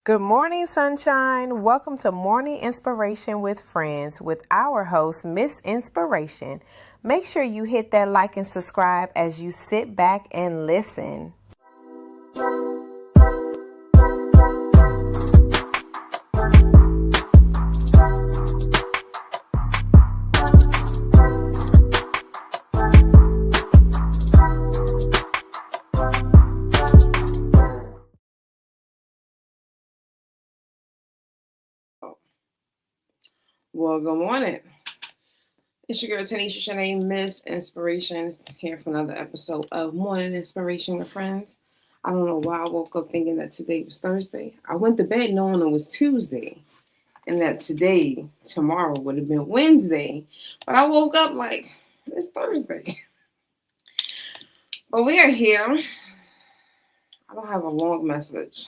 Good morning, sunshine. Welcome to Morning Inspiration with Friends with our host, Miss Inspiration. Make sure you hit that like and subscribe as you sit back and listen. Well, good morning. It's your girl Tanisha Shanae, Miss Inspiration, here for another episode of Morning Inspiration with Friends. I don't know why I woke up thinking that today was Thursday. I went to bed knowing it was Tuesday and that tomorrow would have been Wednesday. But I woke up like, it's Thursday. But we are here. I don't have a long message.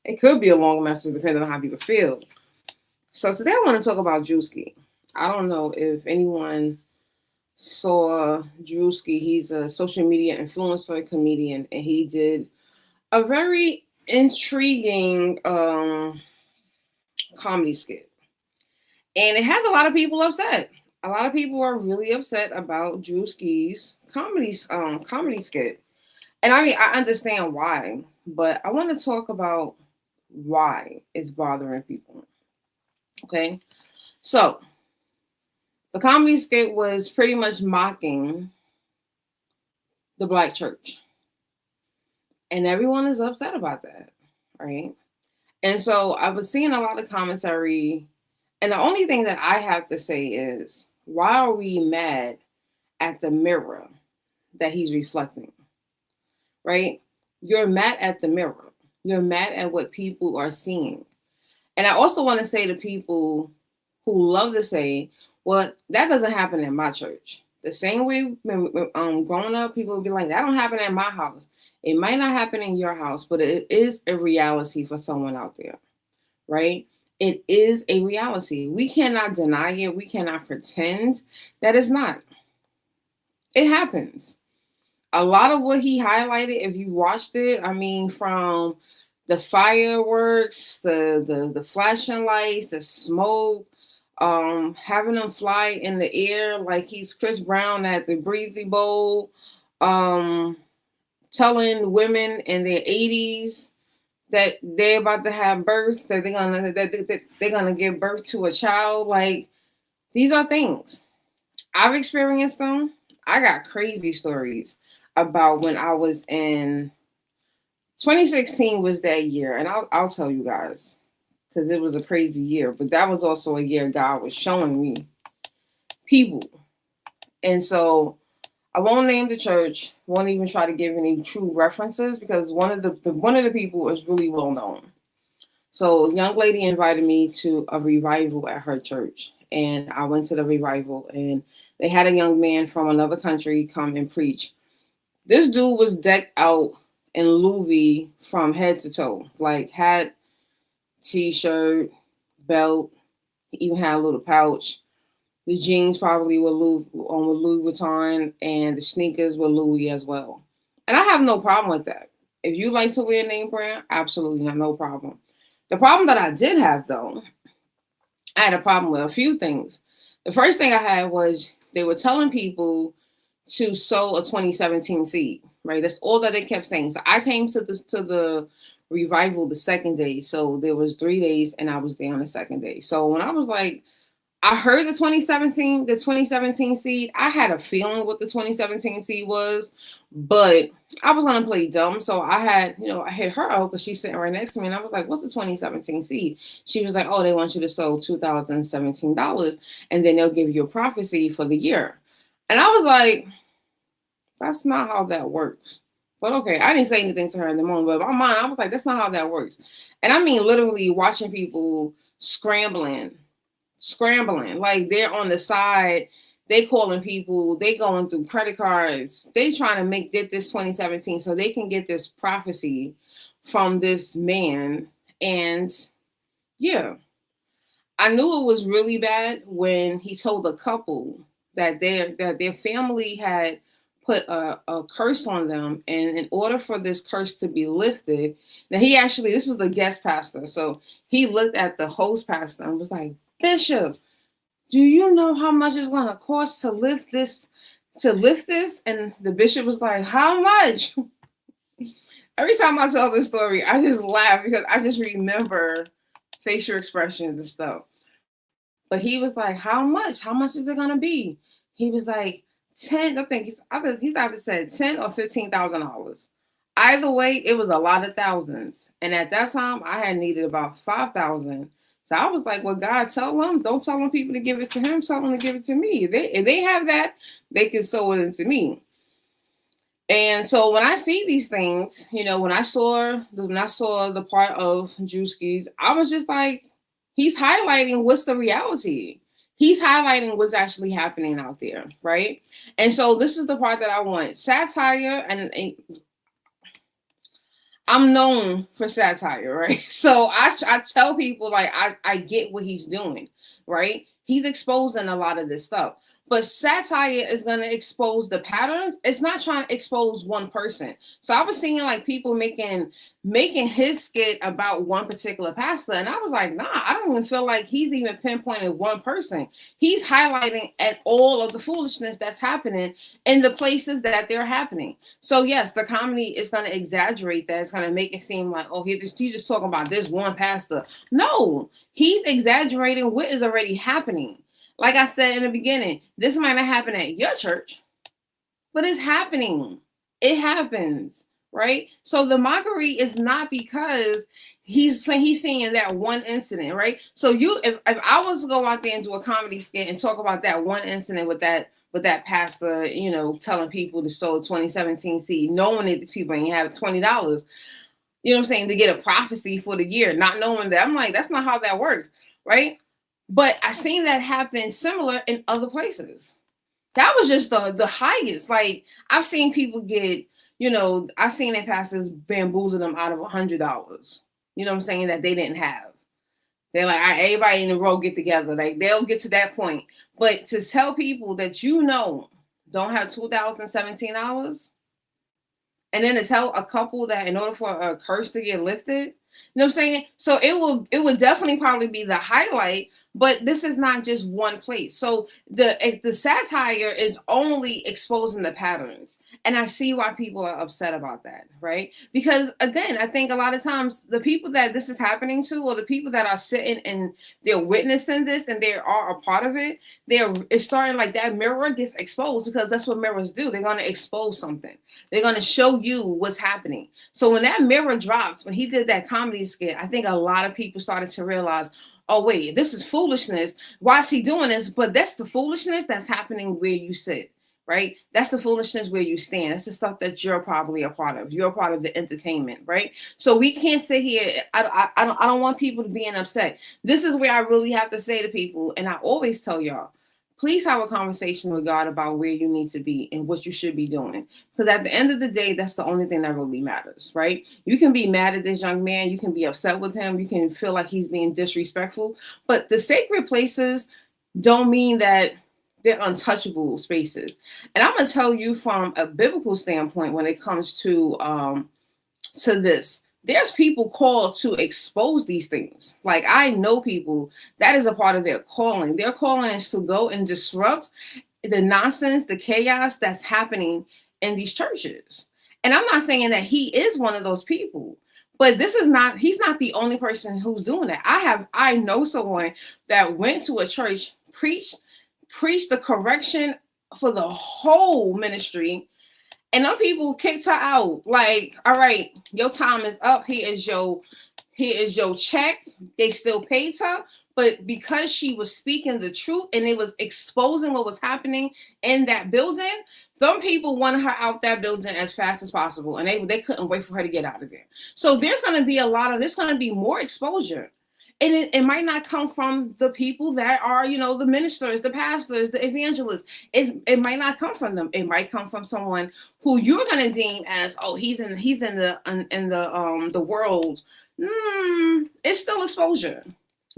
It could be a long message depending on how people feel. So today I want to talk about Druski. I don't know if anyone saw Druski. He's a social media influencer, comedian, and he did a very intriguing comedy skit. And it has a lot of people upset. A lot of people are really upset about Druski's comedy skit. And I mean, I understand why, but I want to talk about why it's bothering people. Okay. So the comedy skit was pretty much mocking the black church. And everyone is upset about that. Right. And so I was seeing a lot of commentary. And the only thing that I have to say is, why are we mad at the mirror that he's reflecting? Right? You're mad at the mirror. You're mad at what people are seeing. And I also want to say to people who love to say, well, that doesn't happen in my church. The same way growing up, people would be like, that don't happen at my house. It might not happen in your house, but it is a reality for someone out there, right? It is a reality. We cannot deny it. We cannot pretend that it's not. It happens. A lot of what he highlighted, if you watched it, I mean, from the fireworks, the flashing lights, the smoke, having him fly in the air like he's Chris Brown at the Breezy Bowl, telling women in their 80s that they're about to have birth, that they're gonna give birth to a child. Like, these are things I've experienced them. I got crazy stories about when I was in 2016 was that year, and I'll tell you guys because it was a crazy year, but that was also a year God was showing me people, and so I won't name the church, won't even try to give any true references because one of the people is really well known. So a young lady invited me to a revival at her church, and I went to the revival, and they had a young man from another country come and preach. This dude was decked out in Louis from head to toe, like hat, t-shirt, belt. He even had a little pouch. The jeans probably were Louis Vuitton, and the sneakers were Louis as well. And I have no problem with that. If you like to wear name brand, absolutely no problem. The problem that I did have though, I had a problem with a few things. The first thing I had was they were telling people to sow a 2017 seed, right? That's all that they kept saying. So I came to the revival the second day. So there was 3 days and I was there on the second day. So when I was like, I heard the 2017 seed. I had a feeling what the 2017 seed was, but I was gonna play dumb. So I hit her out because she's sitting right next to me, and I was like, "What's the 2017 seed?" She was like, "Oh, they want you to sow $2,017, and then they'll give you a prophecy for the year." And I was like, "That's not how that works." But okay, I didn't say anything to her in the moment, but in my mind, I was like, "That's not how that works." And I mean, literally watching people scrambling like they're on the side, they calling people, they going through credit cards, they trying to make this 2017 so they can get this prophecy from this man. And yeah, I knew it was really bad when he told a couple that their family had put a curse on them, and in order for this curse to be lifted, now he actually, this was the guest pastor, so he looked at the host pastor and was like, Bishop, do you know how much it's going to cost to lift this? And the bishop was like, how much? Every time I tell this story, I just laugh because I just remember facial expressions and stuff. But he was like, how much? How much is it going to be? He was like, 10, I think he's either said $10,000 or $15,000. Either way, it was a lot of thousands. And at that time, I had needed about 5,000. So I was like, well, God, tell them, don't tell them people to give it to him, tell them to give it to me. If they have that, they can sow it into me. And so when I see these things, when I saw the part of Druski's, I was just like, he's highlighting what's the reality. He's highlighting what's actually happening out there, right? And so this is the part that I want. Satire, and I'm known for satire, right? So I tell people, like, I get what he's doing, right? He's exposing a lot of this stuff. But satire is going to expose the patterns. It's not trying to expose one person. So I was seeing like people making his skit about one particular pastor. And I was like, nah, I don't even feel like he's even pinpointing one person. He's highlighting at all of the foolishness that's happening in the places that they're happening. So yes, the comedy is going to exaggerate that. It's going to make it seem like, oh, he's just talking about this one pastor. No, he's exaggerating what is already happening. Like I said in the beginning, this might not happen at your church, but it's happening. It happens, right? So the mockery is not because he's seeing that one incident, right? So if I was to go out there and do a comedy skit and talk about that one incident with that pastor, telling people to sow 2017 seed, knowing that these people ain't have $20, you know what I'm saying, to get a prophecy for the year, not knowing that, I'm like, that's not how that works, right? But I seen that happen similar in other places. That was just the highest. Like, I've seen people get, I've seen that pastors bamboozle them out of $100. You know what I'm saying? That they didn't have. They're like, all right, everybody in the row get together. Like, they'll get to that point. But to tell people that don't have $2,017, and then to tell a couple that in order for a curse to get lifted, you know what I'm saying? So it would definitely probably be the highlight. But this is not just one place. So the satire is only exposing the patterns. And I see why people are upset about that, right? Because again, I think a lot of times the people that this is happening to, or the people that are sitting and they're witnessing this and they are a part of it, it's starting like that mirror gets exposed, because that's what mirrors do. They're going to expose something. They're going to show you what's happening. So when that mirror dropped, when he did that comedy skit, I think a lot of people started to realize, oh, wait, this is foolishness. Why is he doing this? But that's the foolishness that's happening where you sit, right? That's the foolishness where you stand. That's the stuff that you're probably a part of. You're a part of the entertainment, right? So we can't sit here. I don't want people to be upset. This is where I really have to say to people, and I always tell y'all, please have a conversation with God about where you need to be and what you should be doing. Because at the end of the day, that's the only thing that really matters, right? You can be mad at this young man. You can be upset with him. You can feel like he's being disrespectful. But the sacred places don't mean that they're untouchable spaces. And I'm going to tell you from a biblical standpoint when it comes to this. There's people called to expose these things. Like, I know people that is a part of their calling. Their calling is to go and disrupt the nonsense, the chaos that's happening in these churches. And I'm not saying that he is one of those people, but he's not the only person who's doing that. I know someone that went to a church, preached the correction for the whole ministry, and them people kicked her out. Like, all right, your time is up. Here is your check. They still paid her, but because she was speaking the truth and it was exposing what was happening in that building, them people wanted her out that building as fast as possible, and they couldn't wait for her to get out of there. So there's going to be more exposure. And it might not come from the people that are, the ministers, the pastors, the evangelists. It might not come from them. It might come from someone who you're going to deem as, oh, he's in the world. It's still exposure.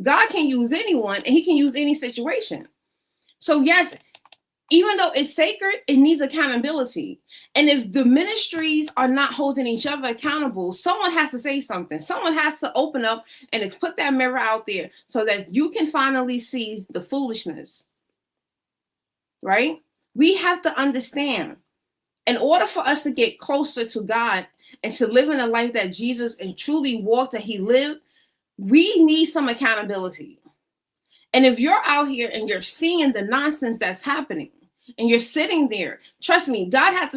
God can use anyone, and he can use any situation. So yes, even though it's sacred, it needs accountability. And if the ministries are not holding each other accountable, someone has to say something. Someone has to open up and put that mirror out there so that you can finally see the foolishness, right? We have to understand, in order for us to get closer to God and to live in the life that Jesus and truly walked that he lived, we need some accountability. And if you're out here and you're seeing the nonsense that's happening and you're sitting there, trust me, God had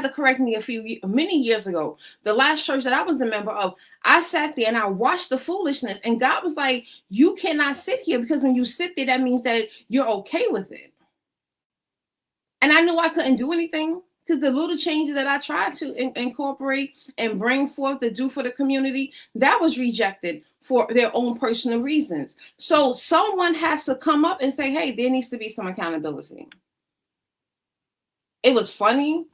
to correct me many years ago. The last church that I was a member of, I sat there and I watched the foolishness, and God was like, you cannot sit here, because when you sit there, that means that you're okay with it. And I knew I couldn't do anything, because the little changes that I tried to incorporate and bring forth to do for the community, that was rejected for their own personal reasons. So someone has to come up and say, hey, there needs to be some accountability. It was funny,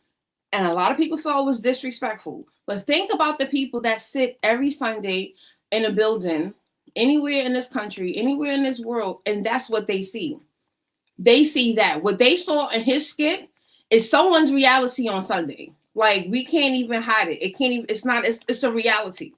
and a lot of people felt it was disrespectful. But think about the people that sit every Sunday in a building, anywhere in this country, anywhere in this world, and that's what they see. They see that. What they saw in his skit is someone's reality on Sunday. Like, we can't even hide it. It can't even, it's a reality.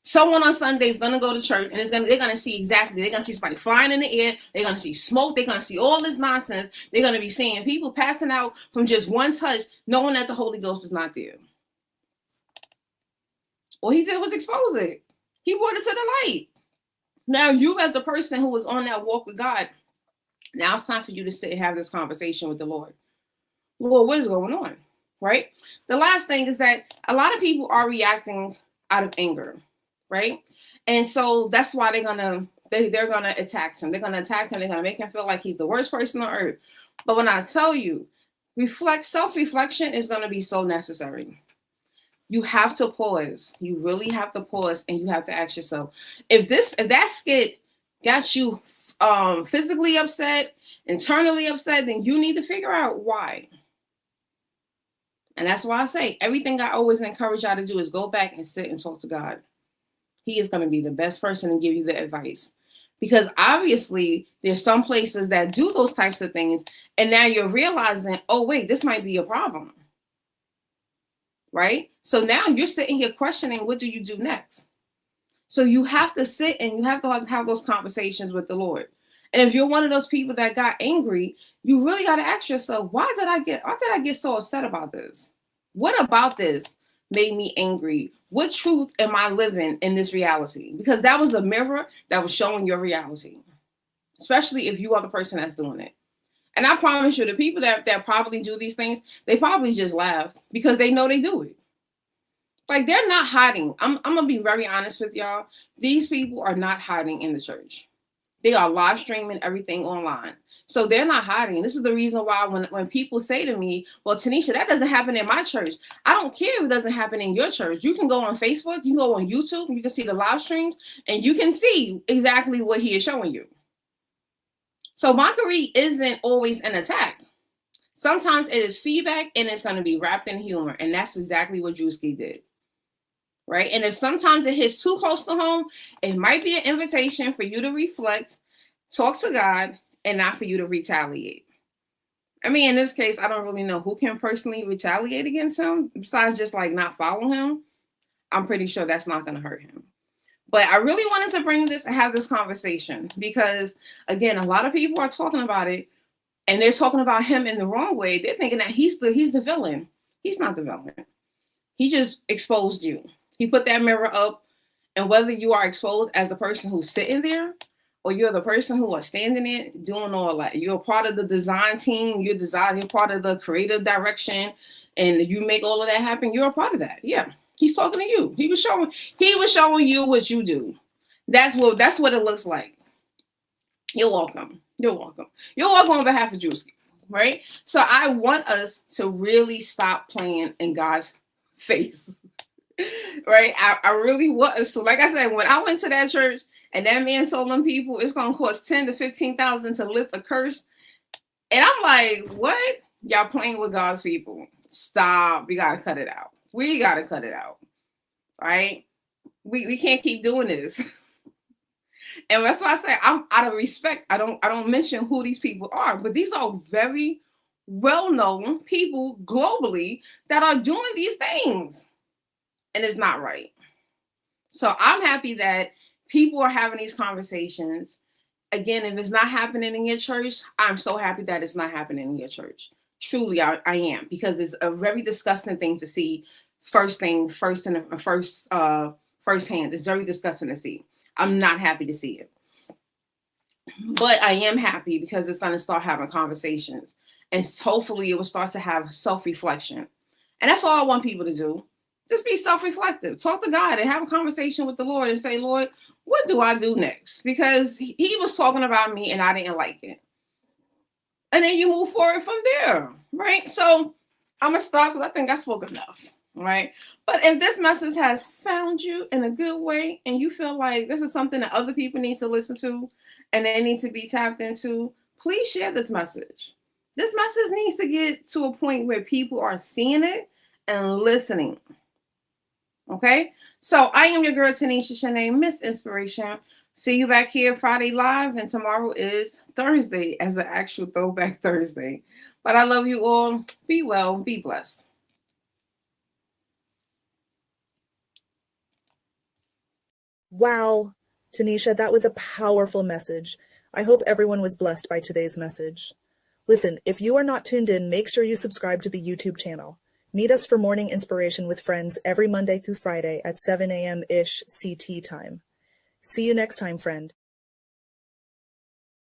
Someone on Sunday is going to go to church, and they're going to see exactly, they're going to see somebody flying in the air. They're going to see smoke. They're going to see all this nonsense. They're going to be seeing people passing out from just one touch, knowing that the Holy Ghost is not there. All he did was expose it. He brought it to the light. Now, you as the person who was on that walk with God, now it's time for you to sit and have this conversation with the Lord. Lord, what is going on? Right? The last thing is that a lot of people are reacting out of anger, right? And so that's why they're gonna attack him. They're gonna attack him. They're gonna make him feel like he's the worst person on earth. But when I tell you, self-reflection is gonna be so necessary. You have to pause. You really have to pause, and you have to ask yourself, if that skit got you physically upset, internally upset, then you need to figure out why. And that's why I say, everything I always encourage y'all to do is go back and sit and talk to God. He is going to be the best person to give you the advice. Because obviously, there's some places that do those types of things, and now you're realizing, oh, wait, this might be a problem. Right? So now you're sitting here questioning, what do you do next? So you have to sit and you have to have those conversations with the Lord. And if you're one of those people that got angry, you really got to ask yourself, why did I get so upset about this? What about this made me angry? What truth am I living in this reality? Because that was a mirror that was showing your reality, especially if you are the person that's doing it. And I promise you, the people that probably do these things, they probably just laugh because they know they do it. Like, they're not hiding. I'm going to be very honest with y'all. These people are not hiding in the church. They are live streaming everything online. So they're not hiding. This is the reason why when people say to me, well, Tanisha, that doesn't happen in my church. I don't care if it doesn't happen in your church. You can go on Facebook, you can go on YouTube, you can see the live streams, and you can see exactly what he is showing you. So mockery isn't always an attack. Sometimes it is feedback, and it's going to be wrapped in humor. And that's exactly what Druski did. Right? And if sometimes it hits too close to home, it might be an invitation for you to reflect, talk to God, and not for you to retaliate. I mean, in this case, I don't really know who can personally retaliate against him besides just like not follow him. I'm pretty sure that's not going to hurt him. But I really wanted to bring this and have this conversation because, again, a lot of people are talking about it, and they're talking about him in the wrong way. They're thinking that he's the villain. He's not the villain. He just exposed you. He put that mirror up, and whether you are exposed as the person who's sitting there or you're the person who are standing there doing all that, you're part of the design team, you're part of the creative direction, and you make all of that happen, you're a part of that. Yeah, he's talking to you. He was showing you what you do. That's what it looks like. You're welcome. You're welcome. You're welcome on behalf of Druski, right? So I want us to really stop playing in God's face. Right? I really was. So like I said, when I went to that church and that man told them people it's gonna cost $10,000 to $15,000 to lift a curse, and I'm like, what? Y'all playing with God's people? Stop. We gotta cut it out. We gotta cut it out. Right? We can't keep doing this. And that's why I say I'm out of respect. I don't mention who these people are, but these are very well-known people globally that are doing these things. And it's not right. So I'm happy that people are having these conversations. Again, if it's not happening in your church, I'm so happy that it's not happening in your church. Truly, I am, because it's a very disgusting thing to see. Firsthand. It's very disgusting to see. I'm not happy to see it. But I am happy because it's going to start having conversations. And hopefully it will start to have self-reflection. And that's all I want people to do. Just be self-reflective. Talk to God and have a conversation with the Lord and say, Lord, what do I do next? Because he was talking about me and I didn't like it. And then you move forward from there, right? So I'm going to stop because I think I spoke enough, right? But if this message has found you in a good way and you feel like this is something that other people need to listen to and they need to be tapped into, please share this message. This message needs to get to a point where people are seeing it and listening. Okay, so I am your girl Tanisha Shanae, Miss Inspiration. See you back here Friday live, and tomorrow is Thursday as the actual Throwback Thursday. But I love you all. Be well, be blessed. Wow, Tanisha, that was a powerful message. I hope everyone was blessed by today's message. Listen, if you are not tuned in, make sure you subscribe to the YouTube channel. Meet us for morning inspiration with friends every Monday through Friday at 7 a.m.-ish CT time. See you next time, friend.